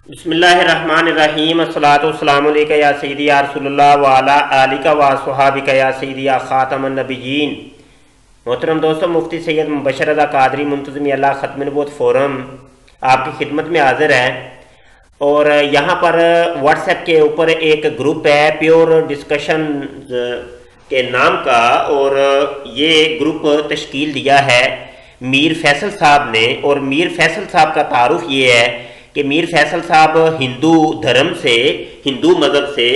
بسم اللہ الرحمن الرحیم الصلاۃ والسلام علیکہ یا سیدی یا رسول اللہ وعلی آلکہ و صحابکہ یا سیدی یا خاتم النبیین۔ محترم دوستو، مفتی سید مبشر رضا قادری منتظمی اللہ ختم نبوت فورم آپ کی خدمت میں حاضر ہے، اور یہاں پر واٹس ایپ کے اوپر ایک گروپ ہے پیور ڈسکشن کے نام کا، اور یہ گروپ تشکیل دیا ہے میر فیصل صاحب نے۔ اور میر فیصل صاحب کا تعارف یہ ہے کہ میر فیصل صاحب ہندو دھرم سے، ہندو مذہب سے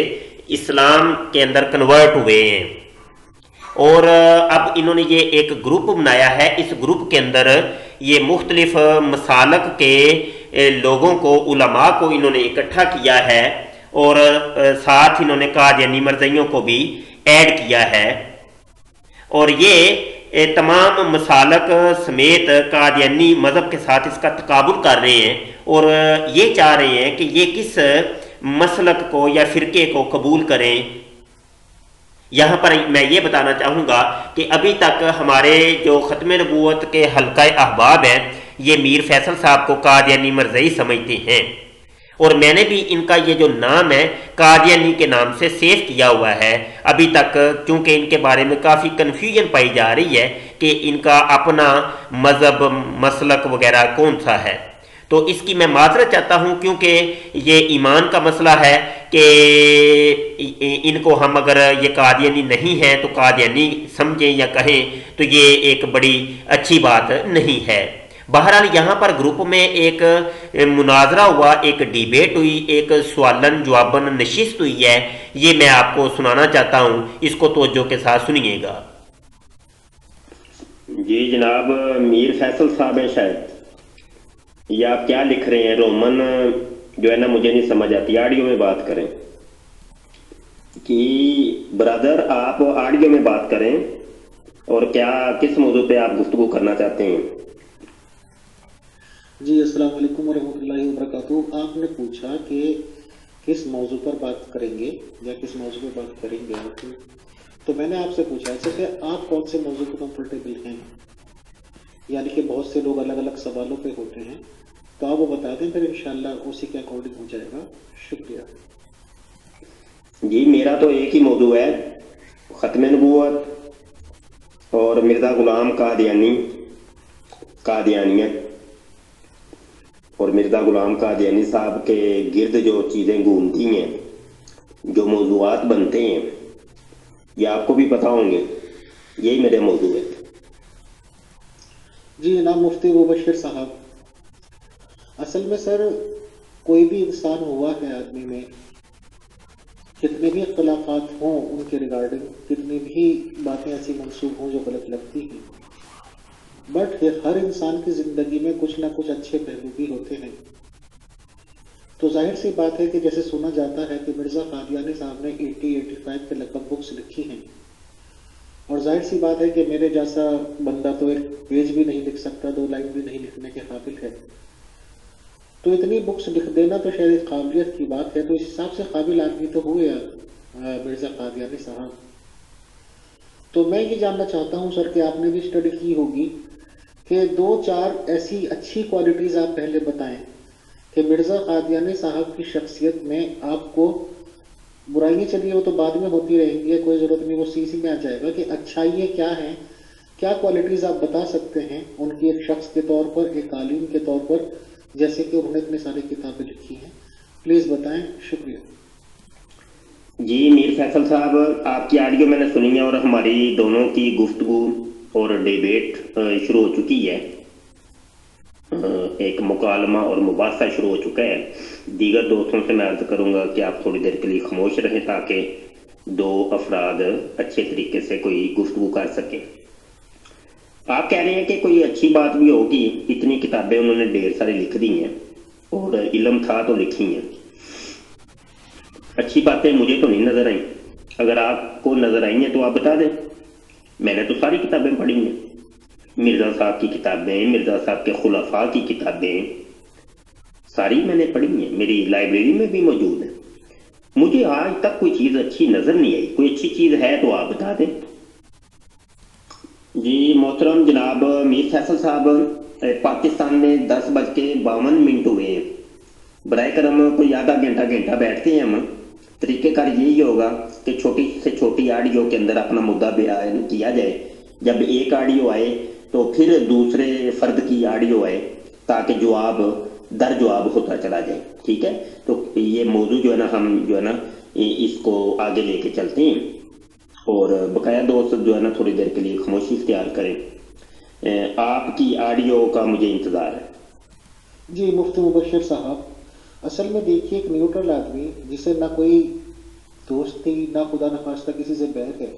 اسلام کے اندر کنورٹ ہوئے ہیں، اور اب انہوں نے یہ ایک گروپ بنایا ہے۔ اس گروپ کے اندر یہ مختلف مسالک کے لوگوں کو، علماء کو انہوں نے اکٹھا کیا ہے، اور ساتھ انہوں نے قادیانی مرزائیوں کو بھی ایڈ کیا ہے، اور یہ تمام مسالک سمیت قادیانی مذہب کے ساتھ اس کا تقابل کر رہے ہیں، اور یہ چاہ رہے ہیں کہ یہ کس مسلک کو یا فرقے کو قبول کریں۔ یہاں پر میں یہ بتانا چاہوں گا کہ ابھی تک ہمارے جو ختم نبوت کے حلقہ احباب ہیں، یہ میر فیصل صاحب کو قادیانی مرزائی سمجھتے ہیں، اور میں نے بھی ان کا یہ جو نام ہے قادیانی کے نام سے سیو کیا ہوا ہے ابھی تک، کیونکہ ان کے بارے میں کافی کنفیوژن پائی جا رہی ہے کہ ان کا اپنا مذہب، مسلک وغیرہ کون سا ہے۔ تو اس کی میں معذرت چاہتا ہوں، کیونکہ یہ ایمان کا مسئلہ ہے کہ ان کو ہم اگر یہ قادیانی نہیں ہیں تو قادیانی سمجھیں یا کہیں تو یہ ایک بڑی اچھی بات نہیں ہے۔ بہرحال یہاں پر گروپ میں ایک مناظرہ ہوا، ایک ڈیبیٹ ہوئی، ایک سوالن جوابن نشست ہوئی ہے، یہ میں آپ کو سنانا چاہتا ہوں، اس کو توجہ کے ساتھ سنیے گا۔ جی جناب، میر فیصل صاحب ہیں شاید، یہ آپ کیا لکھ رہے ہیں؟ رومن جو ہے نا مجھے نہیں سمجھ آتی، آڈیو میں بات کریں کہ برادر آپ آڈیو میں بات کریں، اور کیا کس موضوع پہ آپ گفتگو کرنا چاہتے ہیں؟ جی السلام علیکم ورحمۃ اللہ وبرکاتہ۔ آپ نے پوچھا کہ کس موضوع پر بات کریں گے یا کس موضوع پر بات کریں گے آپ، تو میں نے آپ سے پوچھا ہے کہ آپ کون سے موضوع پہ کمفرٹیبل ہیں، یعنی کہ بہت سے لوگ الگ الگ سوالوں پہ ہوتے ہیں، تو آپ وہ بتا دیں، پھر انشاءاللہ اسی کے اکارڈنگ ہو جائے گا۔ شکریہ۔ جی میرا تو ایک ہی موضوع ہے، ختم نبوت اور مرزا غلام قادیانی، قادیانیت اور مرزا غلام قادیانی صاحب کے گرد جو چیزیں گھومتی ہیں، جو موضوعات بنتے ہیں، یہ آپ کو بھی پتہ ہوں گے، یہی میرے موضوع ہے۔ جی جناب مفتی مبشر صاحب، اصل میں سر کوئی بھی انسان ہوا ہے آدمی میں، جتنے بھی اختلافات ہوں ان کے ریگارڈنگ، کتنی بھی باتیں ایسی منسوب ہوں جو غلط لگتی ہیں، بٹ ہر انسان کی زندگی میں کچھ نہ کچھ اچھے پہلو بھی ہوتے ہیں۔ تو ظاہر سی بات ہے کہ جیسے سنا جاتا ہے کہ مرزا قادیانی صاحب نے 85 کے لگ بھگ بکس لکھی ہیں، اور ظاہر سی بات ہے کہ میرے جیسا بندہ تو ایک پیج بھی نہیں لکھ سکتا، 2 لائن بھی نہیں لکھنے کے قابل ہے، تو اتنی بکس لکھ دینا تو شاید ایک قابلیت کی بات ہے، تو اس حساب سے قابل آدمی تو ہوئے مرزا قادیانی صاحب۔ تو میں یہ جاننا چاہتا ہوں سر کہ آپ نے بھی اسٹڈی کی ہوگی کہ 2-4 ایسی اچھی کوالٹیز آپ پہلے بتائیں کہ مرزا قادیانی صاحب کی شخصیت میں آپ کو، برائیاں چلیے وہ تو بعد میں ہوتی رہیں گی، کوئی ضرورت نہیں، وہ سی میں آ جائے گا، کہ اچھائیاں کیا ہیں، کیا کوالٹیز آپ بتا سکتے ہیں ان کی ایک شخص کے طور پر، ایک عالم کے طور پر، جیسے کہ انہوں نے اتنی ساری کتابیں لکھی ہیں، پلیز بتائیں۔ شکریہ۔ جی میر فیصل صاحب، آپ کی آڈیو میں نے سنی ہے، اور ہماری دونوں کی گفتگو اور ڈیبیٹ شروع ہو چکی ہے، ایک مکالمہ اور مباحثہ شروع ہو چکا ہے۔ دیگر دوستوں سے میں عرض کروں گا کہ آپ تھوڑی دیر کے لیے خاموش رہیں تاکہ 2 افراد اچھے طریقے سے کوئی گفتگو کر سکیں۔ آپ کہہ رہے ہیں کہ کوئی اچھی بات بھی ہوگی، اتنی کتابیں انہوں نے ڈھیر ساری لکھ دی ہیں، اور علم تھا تو لکھی ہیں۔ اچھی باتیں مجھے تو نہیں نظر آئیں، اگر آپ کو نظر آئی ہیں تو آپ بتا دیں۔ میں نے تو ساری کتابیں پڑھی ہیں، مرزا صاحب کی کتابیں، مرزا صاحب کے خلفاء کی کتابیں ساری میں نے پڑھی ہیں، میری لائبریری میں بھی موجود ہیں۔ مجھے آج تک کوئی چیز اچھی نظر نہیں آئی، کوئی اچھی چیز ہے تو آپ بتا دیں۔ جی محترم جناب میر فیصل صاحب، پاکستان میں 10:52 ہوئے ہیں، बराए करम कोई आधा घंटा बैठते हैं हम, तरीक़ेकार यही होगा कि छोटी से छोटी ऑडियो के अंदर अपना मुद्दा बयान किया जाए। जब एक ऑडियो आए तो फिर दूसरे फर्द की ऑडियो आए, ताकि जवाब दर जवाब होता चला जाए। ठीक है, तो ये मौजू जो है ना, हम जो है ना इसको आगे लेके चलते हैं, और बकाया दोस्त जो है ना थोड़ी देर के लिए खामोशी इख्तियार करें। आपकी ऑडियो का मुझे इंतज़ार है। जी मुफ्ती मुबशर साहब, असल में देखिए, एक न्यूट्रल आदमी जिसे ना कोई दोस्ती ना खुदा न खास्ता किसी से बैर है,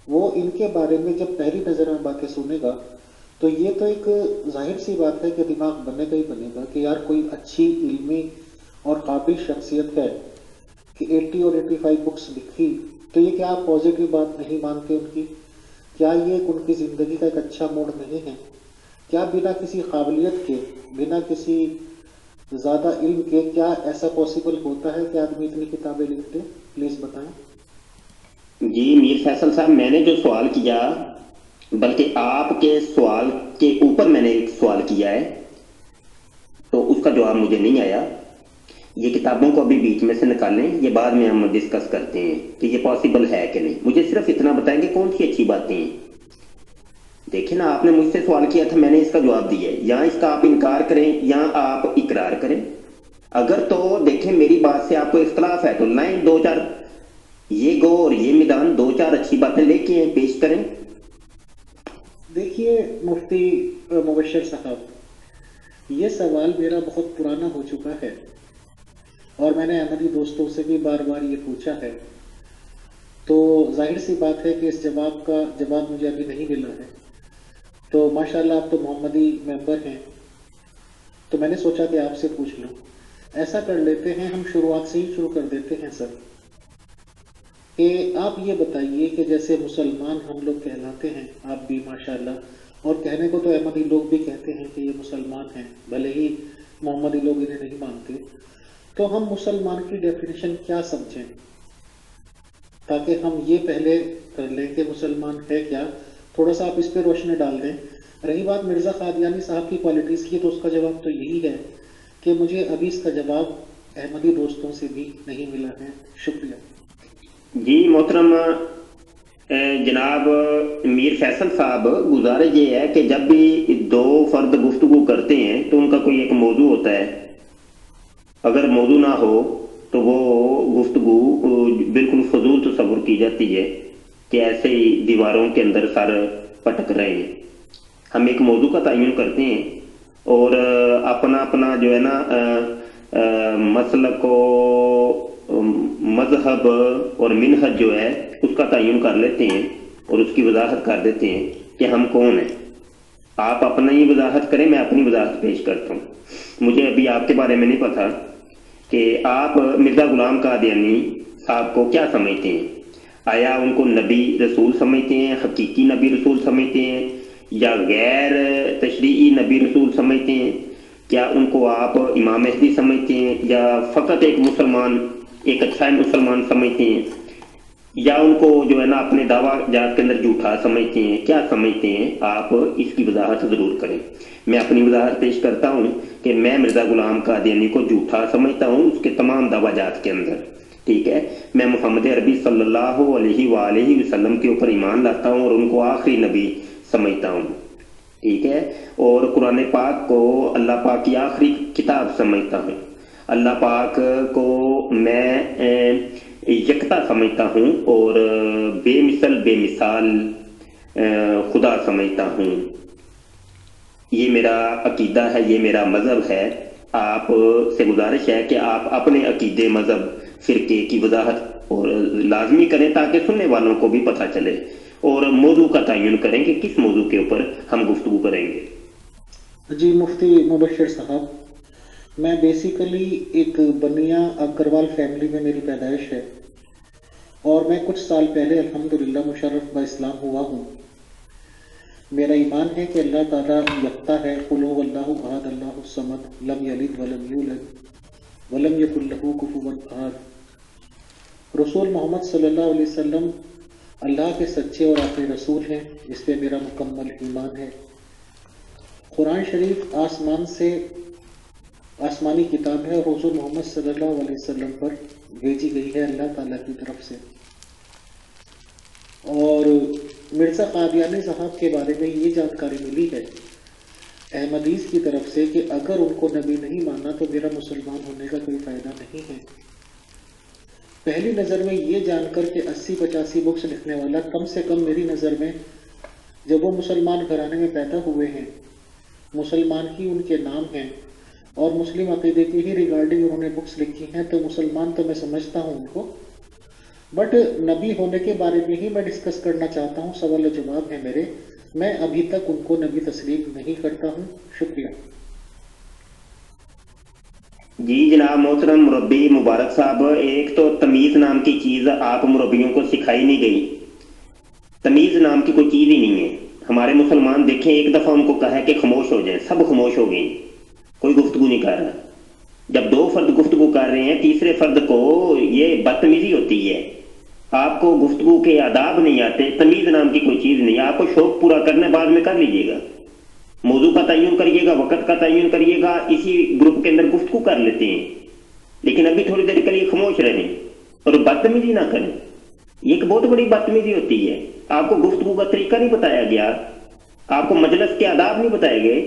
वो इनके बारे में जब पहली नज़र में बातें सुनेगा तो ये तो एक जाहिर सी बात है कि दिमाग बनेगा ही बनेगा कि यार कोई अच्छी इल्मी और काबिल शख्सियत है कि 80 और 85 बुक्स लिखी, तो ये क्या आप पॉजिटिव बात नहीं मानते उनकी? क्या ये उनकी ज़िंदगी का एक अच्छा मोड़ नहीं है? क्या बिना किसी काबिलियत के, बिना किसी ज़्यादा इल्म के, क्या ऐसा पॉसिबल होता है कि आदमी इतनी किताबें लिख दे? प्लीज़ बताएं। जी मीर फैसल साहब, मैंने जो सवाल किया, बल्कि आपके सवाल के ऊपर मैंने एक सवाल किया है, तो उसका जवाब मुझे नहीं आया। ये किताबों को अभी बीच में से निकालें, ये बाद में हम डिस्कस करते हैं कि ये पॉसिबल है कि नहीं। मुझे सिर्फ इतना बताएंगे कौन सी अच्छी बातें हैं। देखिए ना, आपने मुझसे सवाल किया था, मैंने इसका जवाब दिया है। या इसका आप इनकार करें या आप इकरार करें। अगर तो देखें मेरी बात से आपको इख्तलाफ है तो लाइन 2-4 ये गो और ये मैदान 2-4 अच्छी बातें लेके हैं, पेश करें। देखिए मुफ्ती मुबशर साहब, ये सवाल मेरा बहुत पुराना हो चुका है और मैंने अहमदी दोस्तों से भी बार बार ये पूछा है, तो जाहिर सी बात है कि इस जवाब का जवाब मुझे अभी नहीं मिला है। तो माशाल्लाह आप तो मोहम्मदी मेंबर हैं, तो मैंने सोचा कि आपसे पूछ लूं। ऐसा कर लेते हैं, हम शुरुआत से ही शुरू कर देते हैं सर, कि आप ये बताइए कि जैसे मुसलमान हम लोग कहलाते हैं, आप भी माशाल्लाह, और कहने को तो अहमदी लोग भी कहते हैं कि ये मुसलमान हैं, भले ही मोहम्मदी लोग इन्हें नहीं मानते, तो हम मुसलमान की डेफिनेशन क्या समझें, ताकि हम ये पहले कर लें कि मुसलमान है क्या। थोड़ा सा आप इस पर रोशनी डाल दें। रही बात मिर्ज़ा कादियानी साहब की क्वालिटीज़ की, तो उसका जवाब तो यही है कि मुझे अभी इसका जवाब अहमदी दोस्तों से भी नहीं मिला है। शुक्रिया। जी मोहतरम जनाब मीर फैसल साहब, गुजारिश ये है कि जब भी दो फर्द गुफ्तगू करते हैं तो उनका कोई एक मौजू होता है। अगर मौजू ना हो तो वो गुफ्तगू बिल्कुल फजूल तस्वुर की जाती है कि ऐसे ही दीवारों के अंदर सर पटक रहे हैं। हम एक मौजू का तयन करते हैं और अपना अपना जो है ना मसलक को, मजहब और मिनहज जो है उसका तयन कर लेते हैं और उसकी वजाहत कर देते हैं कि हम कौन हैं। आप अपना ही वजाहत करें, मैं अपनी वजाहत पेश करता हूँ। मुझे अभी आपके बारे में नहीं पता कि आप मिर्ज़ा गुलाम कादियानी साहब को क्या समझते हैं। आया उनको नबी रसूल समझते हैं, हकीकी नबी रसूल समझते हैं, या गैर तशरीई नबी रसूल समझते हैं? क्या उनको आप इमाम महदी समझते हैं, या फ़कत एक मुसलमान, एक अच्छा मुसलमान समझते हैं, या उनको जो है ना अपने दावा जात के अंदर झूठा समझते हैं? क्या समझते हैं आप? इसकी वजाहत ज़रूर करें। मैं अपनी वजाहत पेश करता हूँ कि मैं मिर्ज़ा गुलाम कादियानी को झूठा समझता हूँ उसके तमाम दावा जात के अंदर। ठीक है, मैं मोहम्मद अरबी सल्लल्लाहु अलैहि वसल्लम के ऊपर ईमान लाता हूँ और उनको आखिरी नबी समझता हूँ। ठीक है, और कुरान पाक को अल्लाह पाक की आखिरी किताब समझता हूँ। अल्लाह पाक को मैं यकता समझता हूँ और बेमिसल बेमिसाल खुदा समझता हूँ। ये मेरा अकीदा है, ये मेरा मज़हब है। आप से गुजारिश है कि आप अपने अकीदे, मज़हब, फ़िरके की वजाहत और लाजमी करें ताकि सुनने वालों को भी पता चले, और मौजू का तयन करें कि किस मौजू के ऊपर हम गुफ्तगू करेंगे। जी मुफ्ती मुबशर साहब, मैं बेसिकली एक बनिया अग्रवाल फैमिली में मेरी पैदाइश है और मैं कुछ साल पहले अल्हम्दुलिल्लाह मुशर्रफ बा इस्लाम हुआ हूँ। मेरा ईमान है कि अल्लाह ताला यकता है, कुल हुवल्लाहु अहद अल्लाहु समद, लम यलिद वलम यूलद वलम यकुल लहू कुफुवन अहद। रसूल मोहम्मद सल्लल्लाहु अलैहि वसल्लम अल्लाह के सच्चे और आखिरी रसूल हैं, इस पे मेरा मुकम्मल ईमान है। कुरान शरीफ आसमान से आसमानी किताब है और हुजूर मोहम्मद सल्लल्लाहु अलैहि वसल्लम पर भेजी गई है अल्लाह ताला की तरफ से। और मिर्ज़ा कादियानी साहब के बारे में ये जानकारी मिली है अहमदीस की तरफ से कि अगर उनको नबी नहीं माना तो मेरा मुसलमान होने का कोई फ़ायदा नहीं है। पहली नज़र में ये जानकर कि 80-85 बुक्स लिखने वाला कम से कम मेरी नज़र में जब वो मुसलमान घराने में पैदा हुए हैं, मुसलमान ही उनके नाम हैं और मुस्लिम अक़ीदे की ही रिगार्डिंग उन्होंने बुक्स लिखी हैं, तो मुसलमान तो मैं समझता हूँ उनको। बट नबी होने के बारे में ही मैं डिस्कस करना चाहता हूँ, सवाल जवाब है मेरे। मैं अभी तक उनको नबी तस्लीम नहीं करता हूँ। शुक्रिया। जी जनाब मोहतरम मुरब्बी मुबारक साहब, एक तो तमीज़ नाम की चीज़ आप मुरब्बियों को सिखाई नहीं गई। तमीज़ नाम की कोई चीज़ ही नहीं है। हमारे मुसलमान देखें, एक दफ़ा उनको कहा है कि खामोश हो जाए, सब खामोश हो गए, कोई गुफ्तगू नहीं कर रहा। जब दो फर्द गुफ्तगू कर रहे हैं, तीसरे फर्द को ये बदतमीज़ी होती है। आपको गुफ्तगू के आदाब नहीं आते, तमीज़ नाम की कोई चीज़ नहीं। आपको शौक पूरा करने बाद में कर लीजिएगा, मौजू का तयन करिएगा, वक़्त का तयन करिएगा, इसी ग्रुप के अंदर गुफ्तगू कर लेते हैं, लेकिन अभी थोड़ी देर के लिए खामोश रहें और बदतमीज़ी ना करें। ये एक बहुत बड़ी बदतमीज़ी होती है। आपको गुफ्तगू का तरीका नहीं बताया गया, आपको मजलिस के आदाब नहीं बताए गए।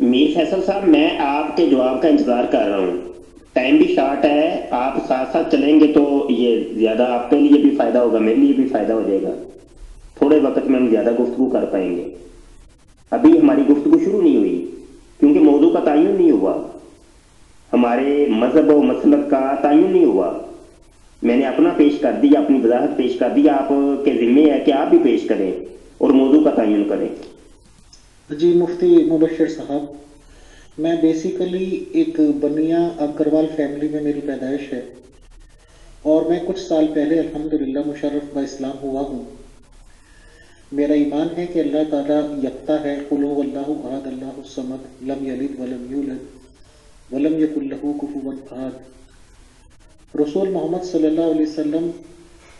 मीर फैसल साहब, मैं आपके जवाब का इंतजार कर रहा हूँ। टाइम भी शार्ट है, आप साथ साथ चलेंगे तो ये ज़्यादा आपके लिए भी फ़ायदा होगा, मेरे लिए भी फ़ायदा हो जाएगा। थोड़े वक्त में हम ज़्यादा गुफ्तगू कर पाएंगे। अभी हमारी गुफ्तगू शुरू नहीं हुई क्योंकि मौजू का तयन नहीं हुआ, हमारे मजहब और मसलक का तयन नहीं हुआ। मैंने अपना पेश कर दिया, अपनी वजाहत पेश कर दी, आपके ज़िम्मे है कि आप भी पेश करें और मौजू का तयन करें। जी मुफ्ती मुबशर साहब, मैं बेसिकली एक बनिया अग्रवाल फैमिली में मेरी पैदाइश है और मैं कुछ साल पहले अल्हम्दुलिल्लाह मुशर्रफ ब इस्लाम हुआ हूँ। मेरा ईमान है कि अल्लाह ताला यकता है, कुल हुवल्लाहु अहद अल्लाहुस समद लम यलिद वलम यूलद वलम यकुल लहू कुफुवन अहद। रसूल मोहम्मद सल्लल्लाहु अलैहि वसल्लम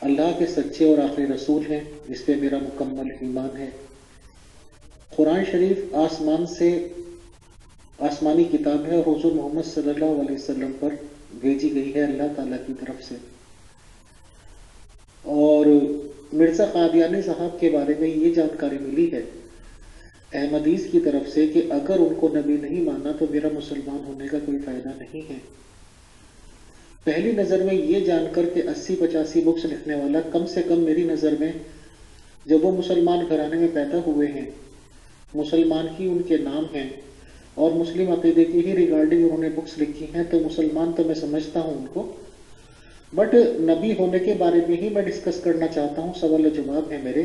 अल्लाह के सच्चे और आखिरी रसूल हैं, जिस पे मेरा मुकम्मल ईमान है। कुरान शरीफ आसमान से आसमानी किताब है और हुजूर मोहम्मद सल्लल्लाहु अलैहि वसल्लम पर भेजी गई है अल्लाह ताला की तरफ से। और मिर्ज़ा कादियानी साहब के बारे में ये जानकारी मिली है अहमदीस की तरफ से कि अगर उनको नबी नहीं माना तो मेरा मुसलमान होने का कोई फ़ायदा नहीं है। पहली नज़र में ये जानकर कि 80-85 बुक्स लिखने वाला कम से कम मेरी नज़र में जब वो मुसलमान घराने में पैदा हुए हैं, मुसलमान ही उनके नाम हैं और मुस्लिम अक़ीदे की ही रिगार्डिंग उन्होंने बुक्स लिखी हैं, तो मुसलमान तो मैं समझता हूँ उनको। बट नबी होने के बारे में ही मैं डिस्कस करना चाहता हूँ, सवाल जवाब है मेरे।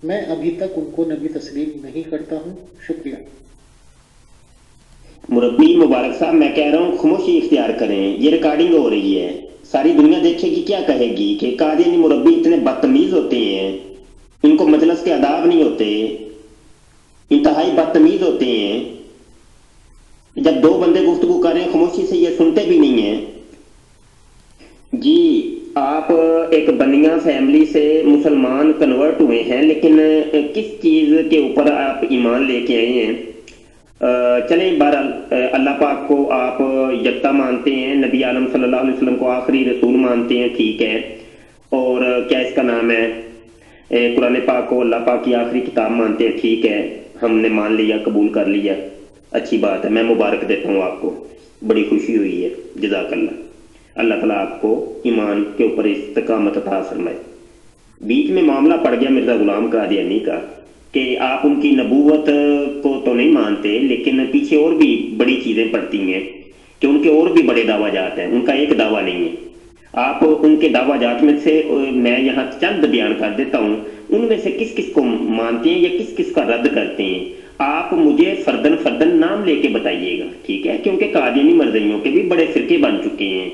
मैं अभी तक उनको नबी तस्लीम नहीं करता हूँ। शुक्रिया। मुरब्बी मुबारक साहब, मैं कह रहा हूँ खामोशी इख्तियार करें, ये रिकॉर्डिंग हो रही है, सारी दुनिया देखेगी, क्या कहेगी कि कादियानी मुरब्बी इतने बदतमीज होते हैं, इनको मजलिस के आदाब नहीं होते, इंतहाई बदतमीज होते हैं। जब दो बंदे गुफ्तगू कर रहे हैं खामोशी से, ये सुनते भी नहीं है। जी आप एक बनिया फैमिली से मुसलमान कन्वर्ट हुए हैं, लेकिन किस चीज़ के ऊपर आप ईमान लेके आए हैं? चलें, बहरहाल अल्लाह पाक को आप यकता मानते हैं, नबी आलम सल्लल्लाहु अलैहि वसल्लम को आखिरी रसूल मानते हैं, ठीक है। और क्या इसका नाम है, कुरान पाक को अल्लाह पाक की आखिरी किताब मानते हैं, ठीक है, हमने मान लिया, कबूल कर लिया, अच्छी बात है, मैं मुबारक देता हूँ आपको, बड़ी खुशी हुई है, जज़ाकल्लाह। अल्लाह ताला आपको ईमान के ऊपर इस्तिकामत अता फरमाए। बीच में मामला पड़ गया मिर्ज़ा गुलाम कादियानी का कि आप उनकी नबूवत को तो नहीं मानते, लेकिन पीछे और भी बड़ी चीज़ें पड़ती हैं कि उनके और भी बड़े दावाजात हैं, उनका एक दावा नहीं है। आप उनके दावाजात में से मैं यहाँ चंद बयान कर देता हूँ, उनमें से किस किस को मानते हैं या किस किस का रद्द करते हैं। आप मुझे फर्दन फर्दन नाम लेके बताइएगा, ठीक है, क्योंकि कादियानी मर्ज़ियों के भी बड़े फिरके बन चुके हैं,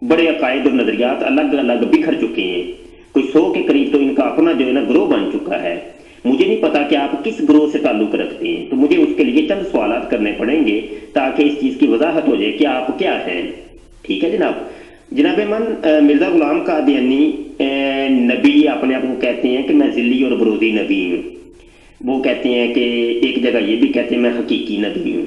बड़े अकायद और नजरियात अलग अलग बिखर चुके हैं, कोई 100 के करीब तो इनका अपना जो है ना ग्रोह बन चुका है। मुझे नहीं पता कि आप किस ग्रोह से ताल्लुक रखते हैं, तो मुझे उसके लिए चंद सवालात करने पड़ेंगे ताकि इस चीज़ की वजाहत हो जाए कि आप क्या हैं, ठीक है जनाब। जनाब मन मिर्ज़ा गुलाम कादियानी नबी अपने आप को कहते हैं कि मैं जिल्ली और बरोज़ी नबी हूँ। وہ کہتے ہیں کہ ایک جگہ یہ بھی کہتے ہیں میں حقیقی نبی ہوں،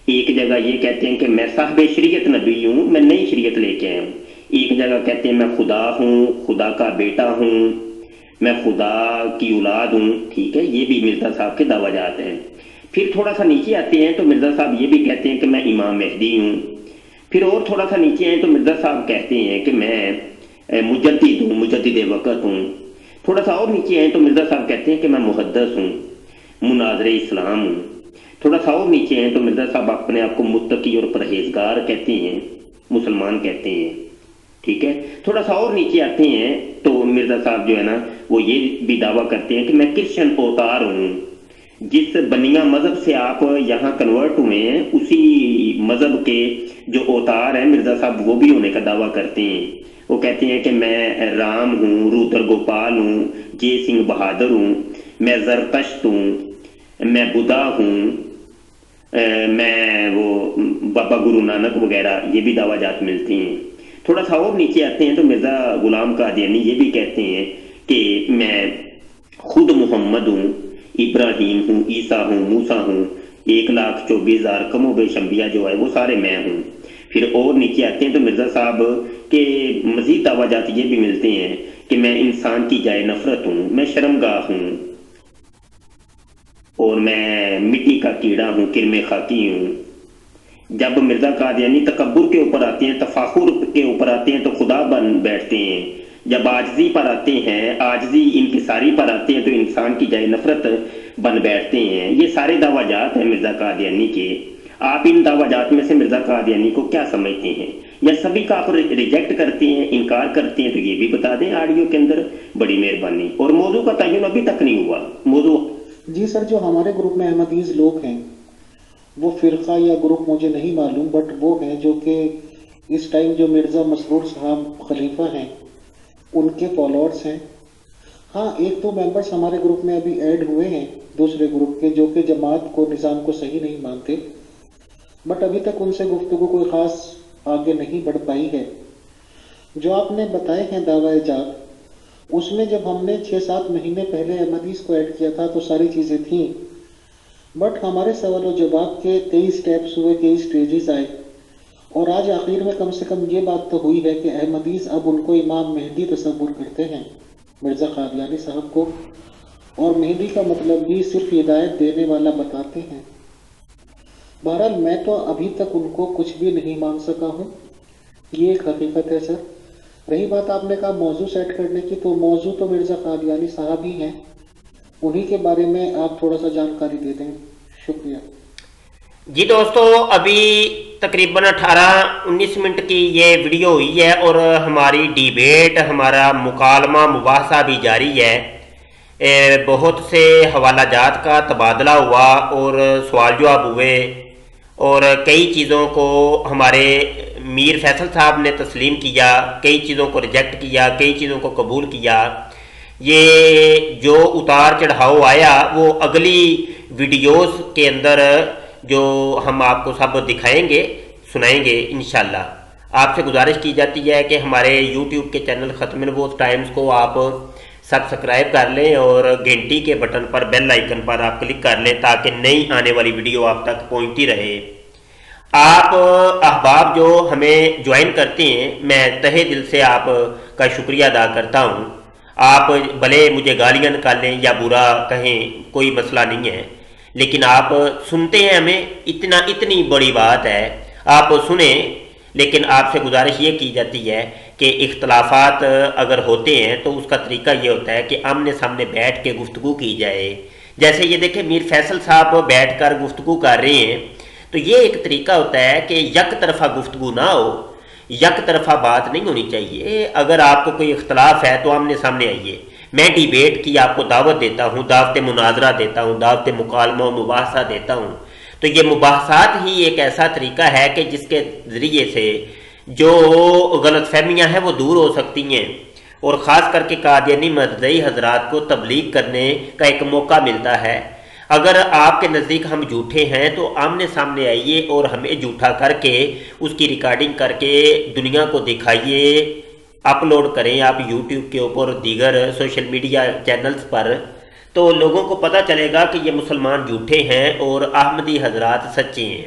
ایک جگہ یہ کہتے ہیں کہ میں صاحب شریعت نبی ہوں، میں نئی شریعت لے کے آیا ہوں، ایک جگہ کہتے ہیں میں خدا ہوں، خدا کا بیٹا ہوں، میں خدا کی اولاد ہوں، ٹھیک ہے، یہ بھی مرزا صاحب کے دعویٰ جات ہیں۔ پھر تھوڑا سا نیچے آتے ہیں تو مرزا صاحب یہ بھی کہتے ہیں کہ میں امام مہدی ہوں، پھر اور تھوڑا سا نیچے آئیں تو مرزا صاحب کہتے ہیں کہ میں مجدد ہوں، مجدد وقت ہوں، تھوڑا سا اور نیچے آئیں تو مرزا صاحب کہتے ہیں کہ میں محدث ہوں، مناظر اسلام ہوں، تھوڑا سا اور نیچے آئیں تو مرزا صاحب اپنے آپ کو متقی اور پرہیزگار کہتے ہیں، مسلمان کہتے ہیں، ٹھیک ہے۔ تھوڑا سا اور نیچے آتے ہیں تو مرزا صاحب جو ہے نا وہ یہ بھی دعویٰ کرتے ہیں کہ میں کرسچن اوتار ہوں، جس بنیا مذہب سے آپ یہاں کنورٹ ہوئے ہیں اسی مذہب کے جو اوتار ہیں مرزا صاحب وہ بھی ہونے کا دعویٰ کرتے ہیں۔ وہ کہتے ہیں کہ میں رام ہوں، رودر گوپال ہوں، جے سنگھ بہادر ہوں، میں زرتشت ہوں، میں بدھا ہوں، میں وہ بابا گرو نانک وغیرہ، یہ بھی دعویٰ جات ملتی ہیں۔ تھوڑا سا اور نیچے آتے ہیں تو مرزا غلام قادیانی یہ بھی کہتے ہیں کہ میں خود محمد ہوں، ابراہیم ہوں، عیسیٰ ہوں، موسیٰ ہوں، 1,24,000 کم و بیش انبیاء جو ہے وہ سارے میں ہوں۔ پھر اور نیچے آتے ہیں تو مرزا صاحب کے مزید دعویٰ جات یہ بھی ملتے ہیں کہ میں انسان کی جائے نفرت ہوں، میں شرمگاہ ہوں، اور میں مٹی کا کیڑا ہوں، کرم خاکی ہوں۔ جب مرزا قادیانی تکبر کے اوپر آتے ہیں، تفاخر کے اوپر آتے ہیں تو خدا بن بیٹھتے ہیں، جب عاجزی پر آتے ہیں، عاجزی انکساری پر آتے ہیں تو انسان کی جائے نفرت بن بیٹھتے ہیں۔ یہ سارے دعویٰ جات ہیں مرزا قادیانی کے۔ آپ ان دعویٰ جات میں سے مرزا قادیانی کو کیا سمجھتے ہیں، یا سبھی کا آپ ریجیکٹ کرتے ہیں، انکار کرتے ہیں؟ تو یہ بھی بتا دیں آڈیو کے اندر، بڑی مہربانی۔ اور موضوع کا تعین ابھی تک نہیں ہوا موضوع۔ جی سر، جو ہمارے گروپ میں احمدیز لوگ ہیں، وہ فرقہ یا گروپ مجھے نہیں معلوم، بٹ وہ ہیں جو کہ اس ٹائم جو مرزا مسرور صاحب خلیفہ ہیں ان کے فالوورس ہیں۔ ہاں، ایک دو ممبرس ہمارے گروپ میں ابھی ایڈ ہوئے ہیں دوسرے گروپ کے، جو کہ جماعت کو، نظام کو صحیح نہیں مانتے، بٹ ابھی تک ان سے گفتگو کوئی خاص آگے نہیں بڑھ پائی ہے۔ جو آپ نے بتائے ہیں دعویٰ جات، اس میں جب ہم نے 6-7 مہینے پہلے احمدیز کو ایڈ کیا تھا تو ساری چیزیں تھیں، بٹ ہمارے سوال و جواب کے کئی سٹیپس ہوئے، کئی سٹیجز آئے، اور آج آخر میں کم سے کم یہ بات تو ہوئی ہے کہ احمدیز اب ان کو امام مہدی تصور کرتے ہیں، مرزا قادیانی صاحب کو، اور مہدی کا مطلب بھی صرف ہدایت دینے والا بتاتے ہیں۔ بہرحال میں تو ابھی تک ان کو کچھ بھی نہیں مان سکا ہوں، یہ ایک حقیقت ہے سر۔ رہی بات آپ نے کہا موضوع سیٹ کرنے کی، تو موضوع تو مرزا قادیانی صاحب ہی ہیں، انہی کے بارے میں آپ تھوڑا سا جانکاری دے دیں، شکریہ۔ جی دوستو، ابھی تقریباً 18-19 منٹ کی یہ ویڈیو ہوئی ہے، اور ہماری ڈیبیٹ، ہمارا مکالمہ مباحثہ بھی جاری ہے۔ بہت سے حوالہ جات کا تبادلہ ہوا اور سوال جواب ہوئے، اور کئی چیزوں کو ہمارے میر فیصل صاحب نے تسلیم کیا، کئی چیزوں کو ریجیکٹ کیا، کئی چیزوں کو قبول کیا۔ یہ جو اتار چڑھاؤ آیا وہ اگلی ویڈیوز کے اندر جو ہم آپ کو سب دکھائیں گے، سنائیں گے انشاءاللہ۔ آپ سے گزارش کی جاتی ہے کہ ہمارے یوٹیوب کے چینل ختم نبوت ٹائمز کو آپ سبسکرائب کر لیں، اور گھنٹی کے بٹن پر، بیل آئیکن پر آپ کلک کر لیں، تاکہ نئی آنے والی ویڈیو آپ تک پہنچتی رہے۔ آپ احباب جو ہمیں جوائن کرتے ہیں، میں تہہ دل سے آپ کا شکریہ ادا کرتا ہوں۔ آپ بھلے مجھے گالیاں نکالیں یا برا کہیں، کوئی مسئلہ نہیں ہے، لیکن آپ سنتے ہیں ہمیں، اتنی بڑی بات ہے، آپ سنیں۔ لیکن آپ سے گزارش یہ کی جاتی ہے کہ اختلافات اگر ہوتے ہیں تو اس کا طریقہ یہ ہوتا ہے کہ آمنے سامنے بیٹھ کے گفتگو کی جائے۔ جیسے یہ دیکھیں میر فیصل صاحب بیٹھ کر گفتگو کر رہے ہیں، تو یہ ایک طریقہ ہوتا ہے کہ یک طرفہ گفتگو نہ ہو، یک طرفہ بات نہیں ہونی چاہیے۔ اگر آپ کو کوئی اختلاف ہے تو آمنے سامنے آئیے۔ میں ڈیبیٹ کی آپ کو دعوت دیتا ہوں، دعوت مناظرہ دیتا ہوں، دعوت مکالمہ و مباحثہ دیتا ہوں۔ تو یہ مباحثات ہی ایک ایسا طریقہ ہے کہ جس کے ذریعے سے جو غلط فہمیاں ہیں وہ دور ہو سکتی ہیں، اور خاص کر کے قادیانی مرزائی حضرات کو تبلیغ کرنے کا ایک موقع ملتا ہے۔ اگر آپ کے نزدیک ہم جھوٹے ہیں تو آمنے سامنے آئیے اور ہمیں جھوٹا کر کے اس کی ریکارڈنگ کر کے دنیا کو دکھائیے، اپلوڈ کریں آپ یوٹیوب کے اوپر، دیگر سوشل میڈیا چینلز پر، تو لوگوں کو پتہ چلے گا کہ یہ مسلمان جھوٹے ہیں اور احمدی حضرات سچے ہیں۔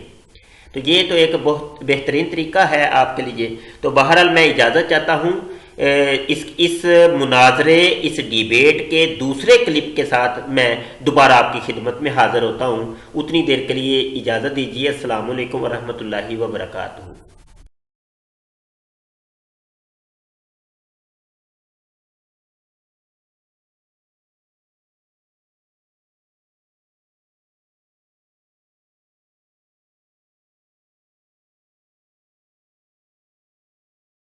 تو یہ تو ایک بہت بہترین طریقہ ہے آپ کے لیے۔ تو بہرحال میں اجازت چاہتا ہوں اس مناظرے، اس ڈیبیٹ کے دوسرے کلپ کے ساتھ میں دوبارہ آپ کی خدمت میں حاضر ہوتا ہوں۔ اتنی دیر کے لیے اجازت دیجیے۔ السلام علیکم ورحمۃ اللہ وبرکاتہ۔